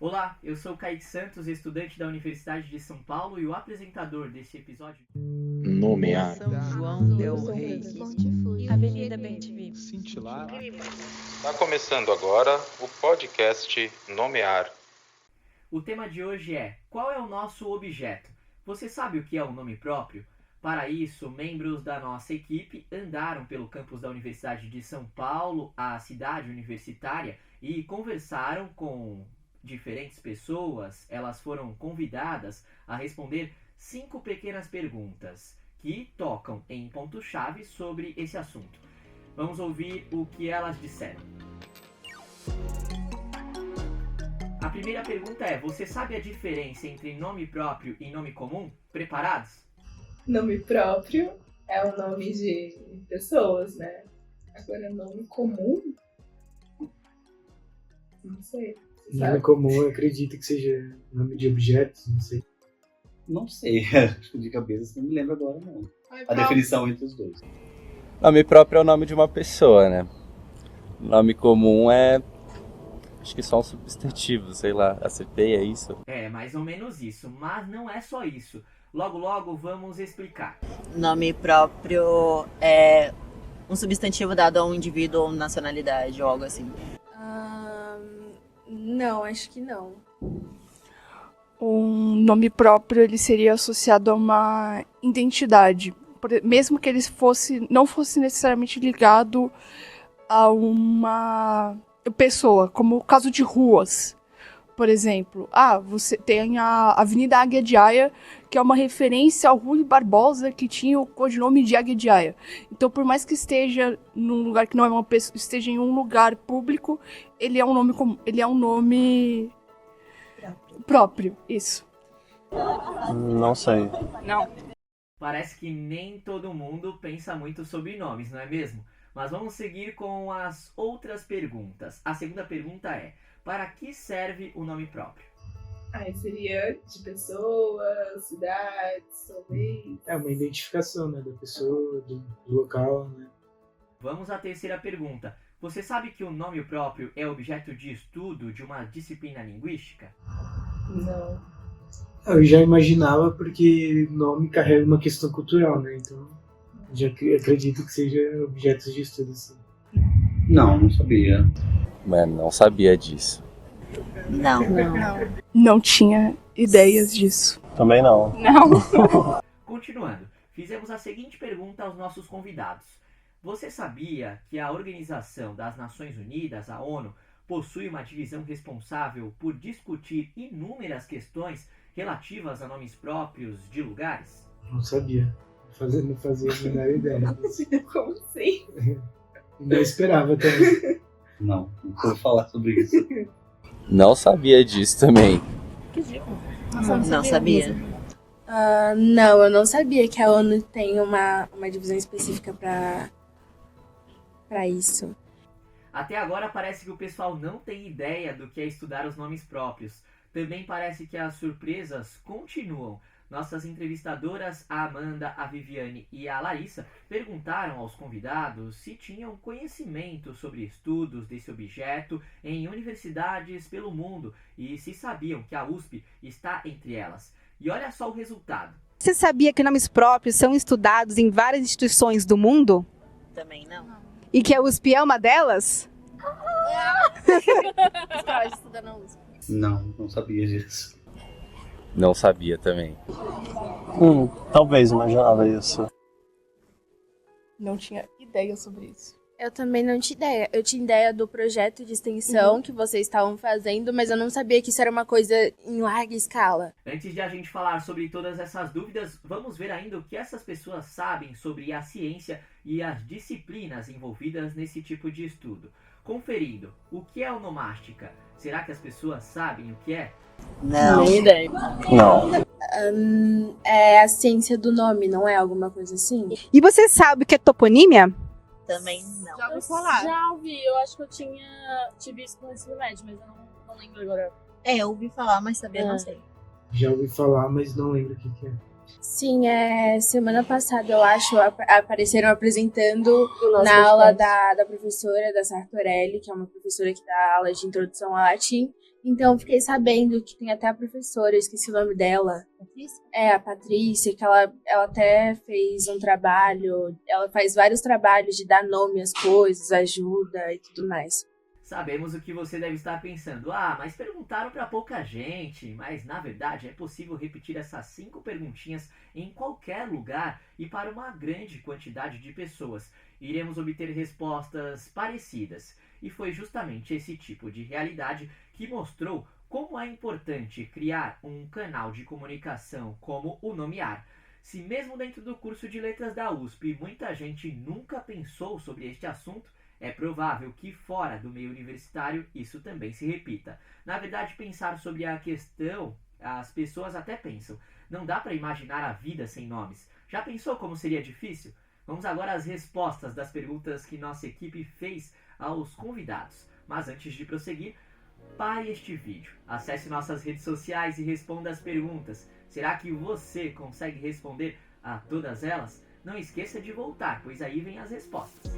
Olá, eu sou Kaique Santos, estudante da Universidade de São Paulo e o apresentador desse episódio. Nomear. São João del Rei. Avenida Bem-TV. Cintilar. Está começando agora o podcast Nomear. O tema de hoje é: qual é o nosso objeto? Você sabe o que é o nome próprio? Para isso, membros da nossa equipe andaram pelo campus da Universidade de São Paulo, a cidade universitária, e conversaram com diferentes pessoas. Elas foram convidadas a responder 5 pequenas perguntas que tocam em pontos-chave sobre esse assunto. Vamos ouvir o que elas disseram. A primeira pergunta é: você sabe a diferença entre nome próprio e nome comum? Preparados? Nome próprio é o nome de pessoas, né? Agora, nome comum? Não sei. Nome comum, eu acredito que seja nome de objetos, não sei. Não sei, acho que de cabeça não me lembro agora não. A definição entre os dois. Nome próprio é o nome de uma pessoa, né? Nome comum é... acho que só um substantivo, sei lá. Acertei, é isso? É, mais ou menos isso, mas não é só isso. Logo, logo vamos explicar. Nome próprio é um substantivo dado a um indivíduo ou nacionalidade ou algo assim. Não, acho que não. Um nome próprio ele seria associado a uma identidade, mesmo que ele não fosse necessariamente ligado a uma pessoa, como o caso de ruas. Por exemplo, você tem a Avenida Águia de Aia, que é uma referência ao Rui Barbosa, que tinha o codinome de Águia de Aia. Então, por mais que esteja num lugar que não é uma pessoa, esteja em um lugar público, ele é um nome comum, ele é um nome próprio, isso. Não sei. Não. Parece que nem todo mundo pensa muito sobre nomes, não é mesmo? Mas vamos seguir com as outras perguntas. A segunda pergunta é: para que serve o nome próprio? Seria de pessoas, cidades, talvez. É uma identificação, né, da pessoa, do local, né? Vamos à terceira pergunta. Você sabe que o nome próprio é objeto de estudo de uma disciplina linguística? Não. Eu já imaginava porque nome carrega uma questão cultural, né? Então, já acredito que seja objeto de estudo, sim. Não sabia. Mano, não sabia disso. Não tinha ideias disso. Também não. Continuando, fizemos a seguinte pergunta aos nossos convidados. Você sabia que a Organização das Nações Unidas, a ONU, possui uma divisão responsável por discutir inúmeras questões relativas a nomes próprios de lugares? Não sabia. Não fazia a menor ideia. Como assim? Não esperava também. Não vou falar sobre isso. Não sabia disso também. Não sabia. Não, eu não sabia que a ONU tem uma divisão específica para isso. Até agora parece que o pessoal não tem ideia do que é estudar os nomes próprios. Também parece que as surpresas continuam. Nossas entrevistadoras, a Amanda, a Viviane e a Larissa, perguntaram aos convidados se tinham conhecimento sobre estudos desse objeto em universidades pelo mundo e se sabiam que a USP está entre elas. E olha só o resultado. Você sabia que nomes próprios são estudados em várias instituições do mundo? Também não. E que a USP é uma delas? Você pode estudar na USP. Não sabia disso. Não sabia também. Talvez imaginava isso. Não tinha ideia sobre isso. Eu também não tinha ideia. Eu tinha ideia do projeto de extensão que vocês estavam fazendo, mas eu não sabia que isso era uma coisa em larga escala. Antes de a gente falar sobre todas essas dúvidas, vamos ver ainda o que essas pessoas sabem sobre a ciência e as disciplinas envolvidas nesse tipo de estudo. Conferindo, o que é onomástica? Será que as pessoas sabem o que é? Não. Nem ideia. Não. É a ciência do nome, não é alguma coisa assim? E você sabe o que é toponímia? Também não. Já ouvi falar. Já ouvi, eu acho que eu tive isso no ensino médio, mas eu não lembro agora. Eu ouvi falar, mas saber não sei. Já ouvi falar, mas não lembro o que é. Sim, semana passada, eu acho, apareceram apresentando na aula da professora, da Sartorelli, que é uma professora que dá aula de introdução ao latim, Então, fiquei sabendo que tem até a professora, eu esqueci o nome dela. Patrícia? A Patrícia, que ela até fez um trabalho, ela faz vários trabalhos de dar nome às coisas, ajuda e tudo mais. Sabemos o que você deve estar pensando. Mas perguntaram para pouca gente. Mas na verdade é possível repetir essas 5 perguntinhas em qualquer lugar e para uma grande quantidade de pessoas. Iremos obter respostas parecidas. E foi justamente esse tipo de realidade que mostrou como é importante criar um canal de comunicação como o Nomear. Se mesmo dentro do curso de letras da USP muita gente nunca pensou sobre este assunto, é provável que fora do meio universitário isso também se repita. Na verdade, pensar sobre a questão, as pessoas até pensam. Não dá para imaginar a vida sem nomes. Já pensou como seria difícil? Vamos agora às respostas das perguntas que nossa equipe fez aos convidados. Mas antes de prosseguir, pare este vídeo, acesse nossas redes sociais e responda as perguntas. Será que você consegue responder a todas elas? Não esqueça de voltar, pois aí vem as respostas.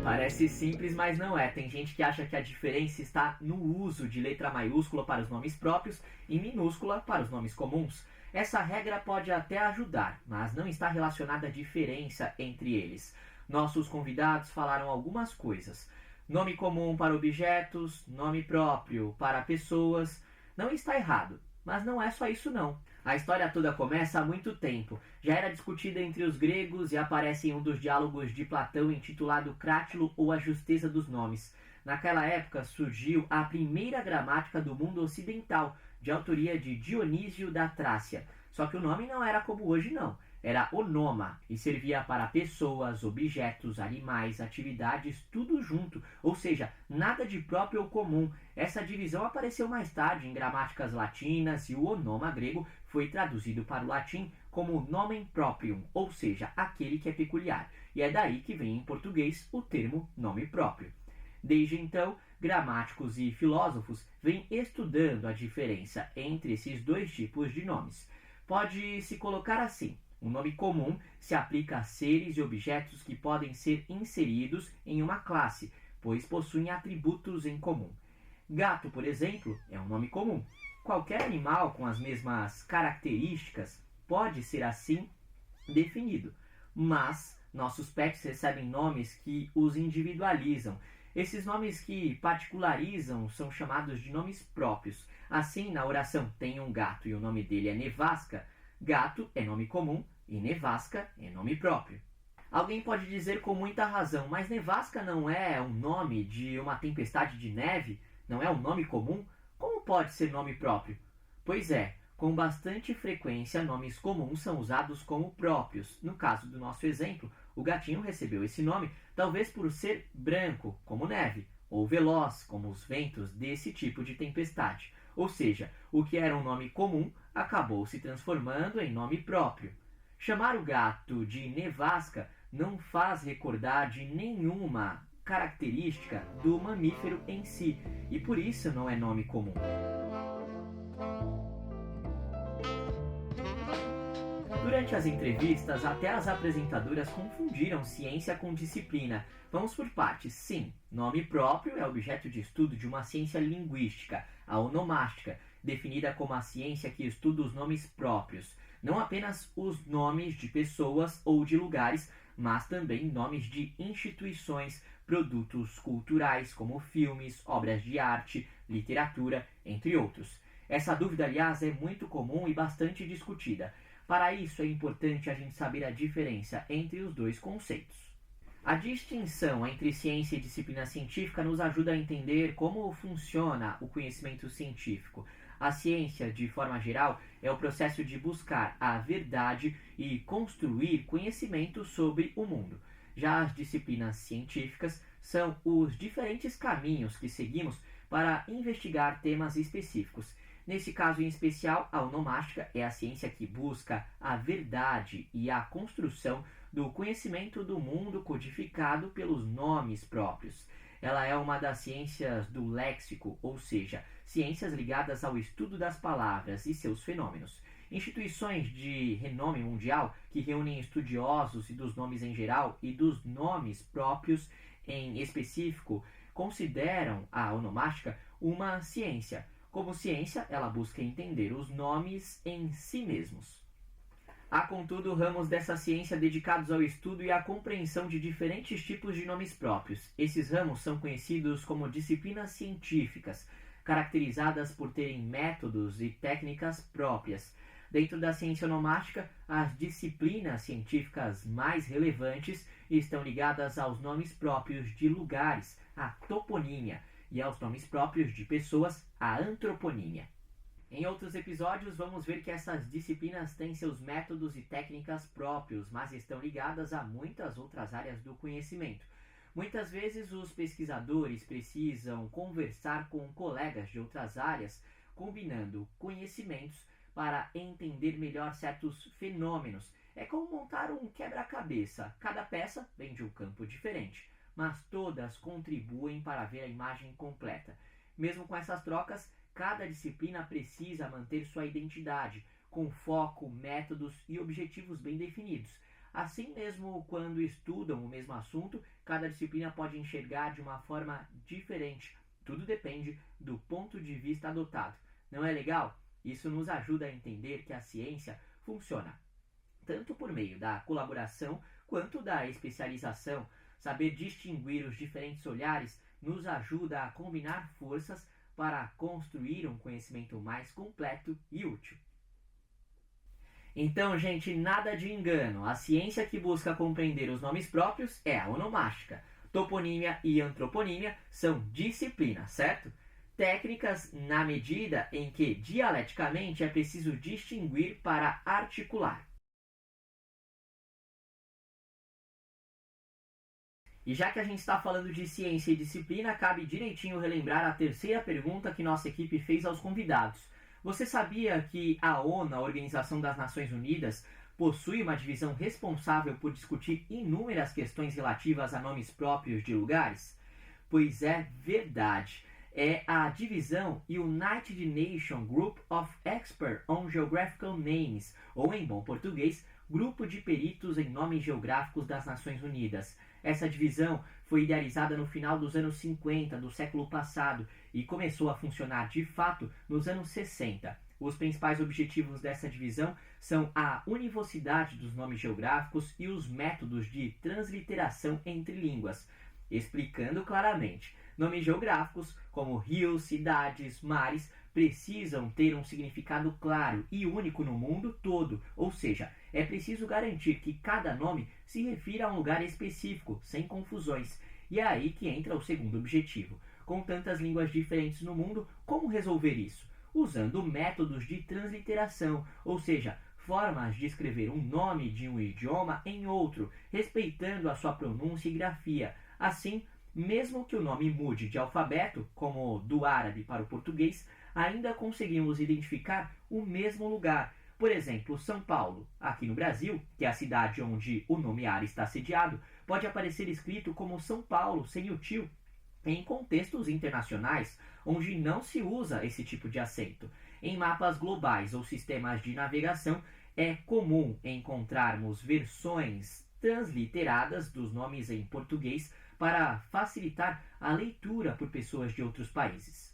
Parece simples, mas não é. Tem gente que acha que a diferença está no uso de letra maiúscula para os nomes próprios e minúscula para os nomes comuns. Essa regra pode até ajudar, mas não está relacionada à diferença entre eles. Nossos convidados falaram algumas coisas. Nome comum para objetos, nome próprio para pessoas. Não está errado, mas não é só isso não. A história toda começa há muito tempo. Já era discutida entre os gregos e aparece em um dos diálogos de Platão intitulado Crátilo ou a Justeza dos Nomes. Naquela época surgiu a primeira gramática do mundo ocidental, de autoria de Dionísio da Trácia. Só que o nome não era como hoje não. Era onoma e servia para pessoas, objetos, animais, atividades, tudo junto, ou seja, nada de próprio ou comum. Essa divisão apareceu mais tarde em gramáticas latinas e o onoma grego foi traduzido para o latim como nomen proprium, ou seja, aquele que é peculiar. E é daí que vem em português o termo nome próprio. Desde então, gramáticos e filósofos vêm estudando a diferença entre esses dois tipos de nomes. Pode-se colocar assim. Um nome comum se aplica a seres e objetos que podem ser inseridos em uma classe, pois possuem atributos em comum. Gato, por exemplo, é um nome comum. Qualquer animal com as mesmas características pode ser assim definido, mas nossos pets recebem nomes que os individualizam. Esses nomes que particularizam são chamados de nomes próprios. Assim, na oração tem um gato e o nome dele é Nevasca, gato é nome comum e nevasca é nome próprio. Alguém pode dizer com muita razão, mas nevasca não é um nome de uma tempestade de neve? Não é um nome comum? Como pode ser nome próprio? Pois é, com bastante frequência nomes comuns são usados como próprios. No caso do nosso exemplo, o gatinho recebeu esse nome talvez por ser branco, como neve, ou veloz, como os ventos desse tipo de tempestade. Ou seja, o que era um nome comum acabou se transformando em nome próprio. Chamar o gato de nevasca não faz recordar de nenhuma característica do mamífero em si, e por isso não é nome comum. Durante as entrevistas, até as apresentadoras confundiram ciência com disciplina. Vamos por partes. Sim, nome próprio é objeto de estudo de uma ciência linguística, a onomástica, definida como a ciência que estuda os nomes próprios. Não apenas os nomes de pessoas ou de lugares, mas também nomes de instituições, produtos culturais como filmes, obras de arte, literatura, entre outros. Essa dúvida, aliás, é muito comum e bastante discutida. Para isso é importante a gente saber a diferença entre os dois conceitos. A distinção entre ciência e disciplina científica nos ajuda a entender como funciona o conhecimento científico. A ciência, de forma geral, é o processo de buscar a verdade e construir conhecimento sobre o mundo. Já as disciplinas científicas são os diferentes caminhos que seguimos para investigar temas específicos. Nesse caso em especial, a onomástica é a ciência que busca a verdade e a construção do conhecimento do mundo codificado pelos nomes próprios. Ela é uma das ciências do léxico, ou seja, ciências ligadas ao estudo das palavras e seus fenômenos. Instituições de renome mundial que reúnem estudiosos e dos nomes em geral e dos nomes próprios em específico consideram a onomástica uma ciência. Como ciência, ela busca entender os nomes em si mesmos. Há, contudo, ramos dessa ciência dedicados ao estudo e à compreensão de diferentes tipos de nomes próprios. Esses ramos são conhecidos como disciplinas científicas, caracterizadas por terem métodos e técnicas próprias. Dentro da ciência onomástica, as disciplinas científicas mais relevantes estão ligadas aos nomes próprios de lugares, a toponímia, e aos nomes próprios de pessoas, a antroponímia. Em outros episódios, vamos ver que essas disciplinas têm seus métodos e técnicas próprios, mas estão ligadas a muitas outras áreas do conhecimento. Muitas vezes, os pesquisadores precisam conversar com colegas de outras áreas, combinando conhecimentos para entender melhor certos fenômenos. É como montar um quebra-cabeça. Cada peça vem de um campo diferente, mas todas contribuem para ver a imagem completa. Mesmo com essas trocas, cada disciplina precisa manter sua identidade, com foco, métodos e objetivos bem definidos. Assim mesmo, quando estudam o mesmo assunto, cada disciplina pode enxergar de uma forma diferente. Tudo depende do ponto de vista adotado. Não é legal? Isso nos ajuda a entender que a ciência funciona tanto por meio da colaboração quanto da especialização. Saber distinguir os diferentes olhares nos ajuda a combinar forças para construir um conhecimento mais completo e útil. Então, gente, nada de engano. A ciência que busca compreender os nomes próprios é a onomástica. Toponímia e antroponímia são disciplinas, certo? Técnicas na medida em que, dialeticamente, é preciso distinguir para articular. E já que a gente está falando de ciência e disciplina, cabe direitinho relembrar a terceira pergunta que nossa equipe fez aos convidados. Você sabia que a ONU, a Organização das Nações Unidas, possui uma divisão responsável por discutir inúmeras questões relativas a nomes próprios de lugares? Pois é verdade. É a divisão United Nations Group of Experts on Geographical Names, ou em bom português, Grupo de Peritos em Nomes Geográficos das Nações Unidas. Essa divisão foi idealizada no final dos anos 50 do século passado e começou a funcionar de fato nos anos 60. Os principais objetivos dessa divisão são a univocidade dos nomes geográficos e os métodos de transliteração entre línguas. Explicando claramente, nomes geográficos, como rios, cidades, mares, precisam ter um significado claro e único no mundo todo, ou seja, é preciso garantir que cada nome se refira a um lugar específico, sem confusões. E é aí que entra o segundo objetivo. Com tantas línguas diferentes no mundo, como resolver isso? Usando métodos de transliteração, ou seja, formas de escrever um nome de um idioma em outro, respeitando a sua pronúncia e grafia. Assim, mesmo que o nome mude de alfabeto, como do árabe para o português, ainda conseguimos identificar o mesmo lugar. Por exemplo, São Paulo, aqui no Brasil, que é a cidade onde o nomear está sediado, pode aparecer escrito como São Paulo, sem o tio, em contextos internacionais, onde não se usa esse tipo de acento. Em mapas globais ou sistemas de navegação, é comum encontrarmos versões transliteradas dos nomes em português para facilitar a leitura por pessoas de outros países.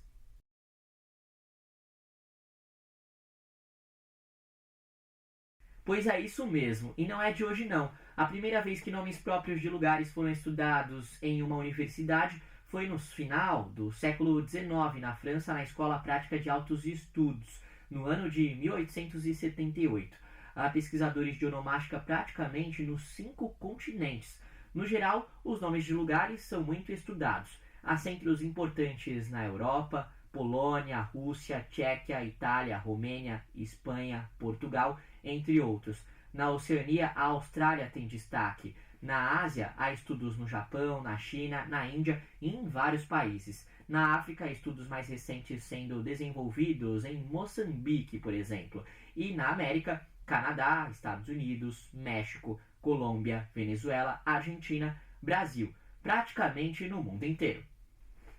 Pois é isso mesmo, e não é de hoje não. A primeira vez que nomes próprios de lugares foram estudados em uma universidade foi no final do século XIX, na França, na Escola Prática de Altos Estudos, no ano de 1878. Há pesquisadores de onomástica praticamente nos 5 continentes. No geral, os nomes de lugares são muito estudados. Há centros importantes na Europa, Polônia, Rússia, Tchequia, Itália, Romênia, Espanha, Portugal, entre outros. Na Oceania, a Austrália tem destaque. Na Ásia, há estudos no Japão, na China, na Índia e em vários países. Na África, há estudos mais recentes sendo desenvolvidos em Moçambique, por exemplo. E na América, Canadá, Estados Unidos, México, Colômbia, Venezuela, Argentina, Brasil, praticamente no mundo inteiro.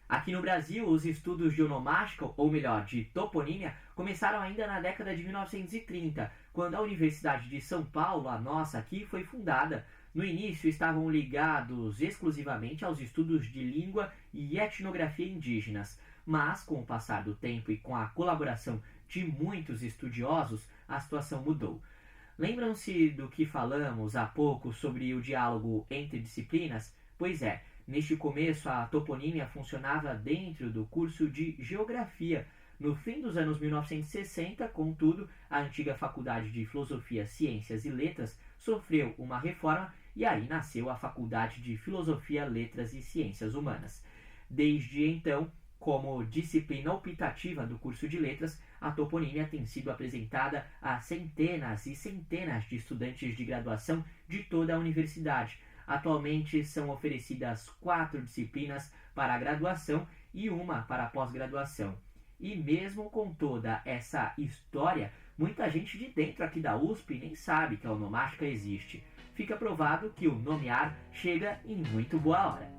Aqui no Brasil, os estudos de onomástica, ou melhor, de toponímia, começaram ainda na década de 1930, quando a Universidade de São Paulo, a nossa aqui, foi fundada. No início estavam ligados exclusivamente aos estudos de língua e etnografia indígenas, mas com o passar do tempo e com a colaboração de muitos estudiosos, a situação mudou. Lembram-se do que falamos há pouco sobre o diálogo entre disciplinas? Pois é, neste começo a toponímia funcionava dentro do curso de Geografia. No fim dos anos 1960, contudo, a antiga Faculdade de Filosofia, Ciências e Letras sofreu uma reforma e aí nasceu a Faculdade de Filosofia, Letras e Ciências Humanas. Desde então, como disciplina optativa do curso de Letras, a toponímia tem sido apresentada a centenas e centenas de estudantes de graduação de toda a universidade. Atualmente são oferecidas 4 disciplinas para a graduação e uma para a pós-graduação. E mesmo com toda essa história, muita gente de dentro aqui da USP nem sabe que a onomástica existe. Fica provado que o nomear chega em muito boa hora.